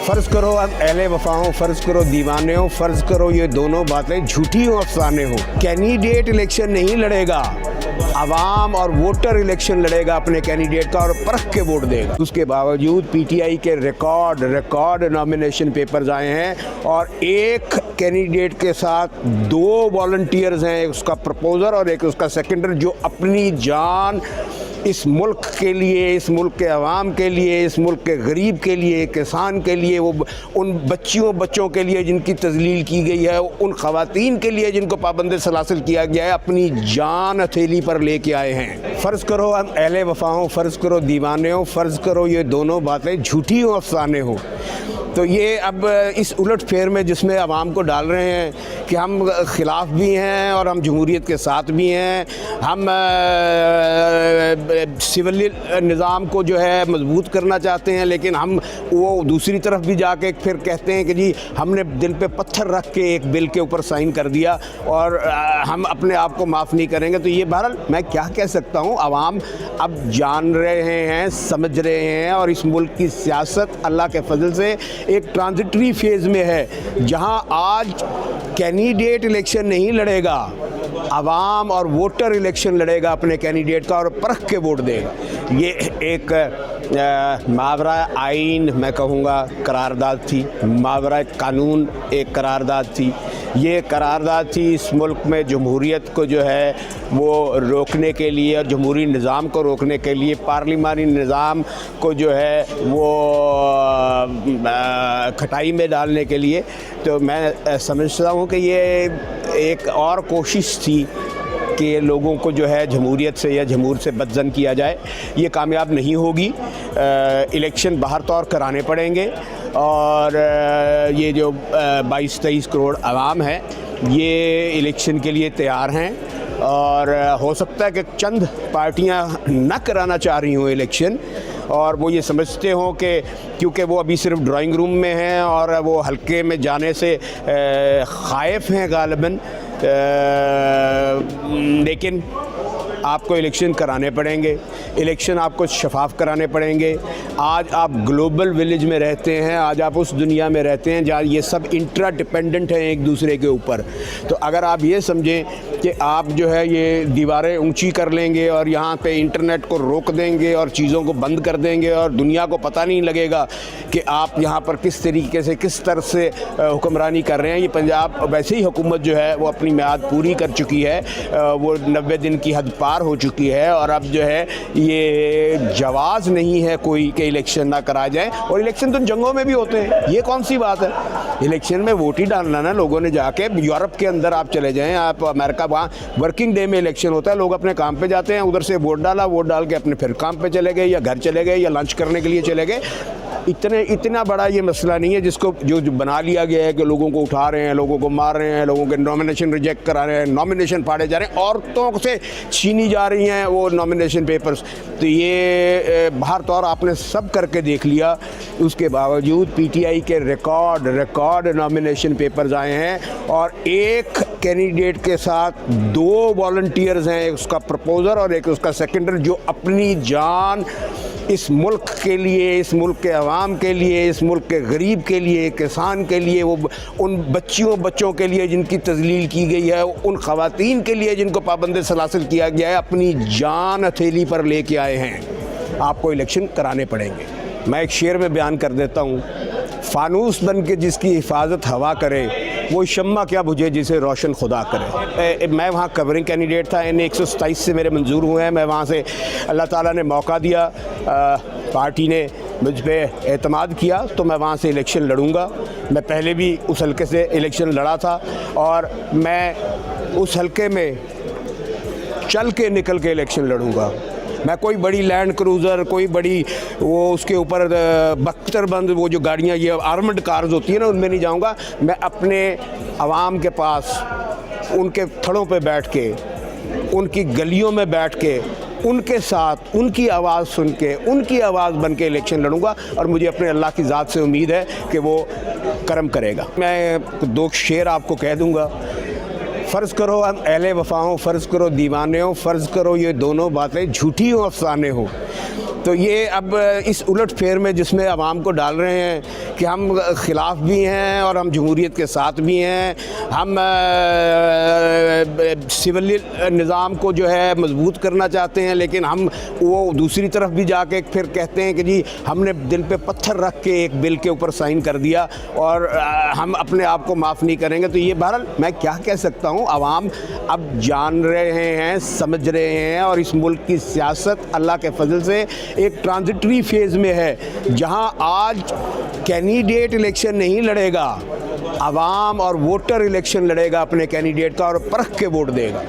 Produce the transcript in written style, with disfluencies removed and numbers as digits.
फ़र्ज़ करो हम अहले वफ़ा हो, फ़र्ज़ करो दीवाने हो, फ़र्ज़ करो ये दोनों बातें झूठी हो, अफसाने हो। कैंडिडेट इलेक्शन नहीं लड़ेगा, आवाम और वोटर इलेक्शन लड़ेगा अपने कैंडिडेट का और परख के वोट देगा। उसके बावजूद पीटीआई के रिकॉर्ड नॉमिनेशन पेपर्स आए हैं और एक कैंडिडेट के साथ दो वॉलंटियर्स हैं, एक उसका प्रपोज़र और एक उसका सेकेंडर, जो अपनी जान इस मुल्क के लिए, इस मुल्क के अवाम के लिए, इस मुल्क के गरीब के लिए, किसान के लिए, वो उन बच्चों के लिए जिनकी तज़लील की गई है, उन ख़वातीन के लिए जिनको पाबंद सलासिल किया गया है, अपनी जान हथेली पर लेके आए हैं। फ़र्ज़ करो हम अहले वफ़ा हो, फ़र्ज़ करो दीवाने हो, फ़र्ज़ करो ये दोनों बातें झूठी हो, अफसाने हो। तो ये अब इस उलट फेर में जिसमें आवाम को डाल रहे हैं कि हम ख़िलाफ़ भी हैं और हम जमहूरियत के साथ भी हैं, हम सिविल निज़ाम को जो है मजबूत करना चाहते हैं, लेकिन हम वो दूसरी तरफ भी जाके फिर कहते हैं कि जी हमने दिल पे पत्थर रख के एक बिल के ऊपर साइन कर दिया और हम अपने आप को माफ़ नहीं करेंगे। तो ये बहरहाल मैं क्या कह सकता हूँ, आवाम अब जान रहे हैं, समझ रहे हैं और इस मुल्क की सियासत अल्लाह के फजल से एक ट्रांजिटरी फेज़ में है, जहां आज कैंडिडेट इलेक्शन नहीं लड़ेगा, आवाम और वोटर इलेक्शन लड़ेगा अपने कैंडिडेट का और परख के वोट देगा। ये एक मावरा आइन मैं कहूँगा करारदाद थी, मावरा कानून एक करारदाद थी। ये करारदाद थी इस मुल्क में जमहूरियत को जो है वो रोकने के लिए और जमहूरी निज़ाम को रोकने के लिए, पार्लिमानी निज़ाम को जो है वो खटाई में डालने के लिए। तो मैं समझता हूँ कि ये एक और कोशिश थी कि लोगों को जो है जमहूरियत से या जमहूर से बदज़न किया जाए। ये कामयाब नहीं होगी। इलेक्शन बाहर तौर कराने पड़ेंगे और ये जो 22-23 करोड़ आवाम है ये इलेक्शन के लिए तैयार हैं और हो सकता है कि चंद पार्टियां न कराना चाह रही हों इलेक्शन और वो ये समझते हों कि क्योंकि वो अभी सिर्फ ड्राइंग रूम में हैं और वो हल्के में जाने से ख़ाइफ़ हैं गालिबन, लेकिन आपको इलेक्शन कराने पड़ेंगे, इलेक्शन आपको शफाफ कराने पड़ेंगे। आज आप ग्लोबल विलेज में रहते हैं, आज आप उस दुनिया में रहते हैं जहाँ ये सब इंट्रा डिपेंडेंट हैं एक दूसरे के ऊपर। तो अगर आप ये समझें कि आप जो है ये दीवारें ऊंची कर लेंगे और यहाँ पे इंटरनेट को रोक देंगे और चीज़ों को बंद कर देंगे और दुनिया को पता नहीं लगेगा कि आप यहाँ पर किस तरीके से, किस तरह से हुक्मरानी कर रहे हैं। ये पंजाब वैसे ही हुकूमत जो है वो अपनी मियाद पूरी कर चुकी है, वो 90 दिन की हद पार हो चुकी है और अब जो है ये जवाज़ नहीं है कोई कि इलेक्शन ना कराया जाए। और इलेक्शन तो जंगों में भी होते हैं, ये कौन सी बात है। इलेक्शन में वोट ही डालना ना लोगों ने जाके। यूरोप के अंदर आप चले जाएं, आप अमेरिका, वहाँ वर्किंग डे में इलेक्शन होता है, लोग अपने काम पे जाते हैं, उधर से वोट डाला, वोट डाल के अपने फिर काम पे चले गए या घर चले गए या लंच करने के लिए चले गए। इतना बड़ा ये मसला नहीं है जिसको जो बना लिया गया है कि लोगों को उठा रहे हैं, लोगों को मार रहे हैं, लोगों के नॉमिनेशन रिजेक्ट करा रहे हैं, नॉमिनेशन फाड़े जा रहे हैं, औरतों से छीनी जा रही हैं वो नॉमिनेशन पेपर्स। तो ये बाहर तौर आपने सब करके देख लिया, उसके बावजूद पीटीआई के रिकॉर्ड नॉमिनेशन पेपर्स आए हैं और एक कैंडिडेट के साथ दो वॉलंटियर्स हैं, एक उसका प्रपोज़र और एक उसका सेकेंडर, जो अपनी जान इस मुल्क के लिए, इस मुल्क के अवाम के लिए, इस मुल्क के गरीब के लिए, किसान के लिए, वो उन बच्चों के लिए जिनकी तज़लील की गई है, उन ख़वातीन के लिए जिनको पाबंद सलासिल किया गया है, अपनी जान हथेली पर लेके आए हैं। आपको इलेक्शन कराने पड़ेंगे। मैं एक शेर में बयान कर देता हूँ, फ़ानूस बन के जिसकी हिफाजत हवा करे, वो शम्मा क्या बुझे जिसे रोशन खुदा करे। मैं वहाँ कवरिंग कैंडिडेट था, N 127 से मेरे मंजूर हुए हैं। मैं वहाँ से अल्लाह ताला ने मौका दिया, पार्टी ने मुझ पर एतमाद किया तो मैं वहाँ से इलेक्शन लड़ूंगा। मैं पहले भी उस हल्के से इलेक्शन लड़ा था और मैं उस हल्के में चल के निकल के इलेक्शन लड़ूंगा। मैं कोई बड़ी लैंड क्रूज़र, कोई बड़ी वो उसके ऊपर बख्तरबंद वो जो गाड़ियाँ ये आर्मड कार्स होती हैं ना, उनमें नहीं जाऊंगा। मैं अपने आवाम के पास उनके थड़ों पे बैठ के, उनकी गलियों में बैठ के, उनके साथ उनकी आवाज़ सुन के, उनकी आवाज़ बन के इलेक्शन लड़ूंगा और मुझे अपने अल्लाह की ज़ात से उम्मीद है कि वो करम करेगा। मैं दो शेर आपको कह दूँगा। फ़र्ज़ करो हम अहले वफ़ा हो, फ़र्ज़ करो दीवाने हो, फ़र्ज़ करो ये दोनों बातें झूठी हो, अफसाने हो। तो ये अब इस उलटफेर में जिसमें आवाम को डाल रहे हैं कि हम ख़िलाफ़ भी हैं और हम जमहूरियत के साथ भी हैं, हम सिविल निज़ाम को जो है मजबूत करना चाहते हैं, लेकिन हम वो दूसरी तरफ भी जाके फिर कहते हैं कि जी हमने दिल पे पत्थर रख के एक बिल के ऊपर साइन कर दिया और हम अपने आप को माफ़ नहीं करेंगे। तो ये बहरहाल मैं क्या कह सकता हूँ, आवाम अब जान रहे हैं, समझ रहे हैं और इस मुल्क की सियासत अल्लाह के फजल से एक ट्रांजिटरी फेज़ में है, जहाँ आज कैंडिडेट इलेक्शन नहीं लड़ेगा, आवाम और वोटर इलेक्शन लड़ेगा अपने कैंडिडेट का और परख के वोट देगा।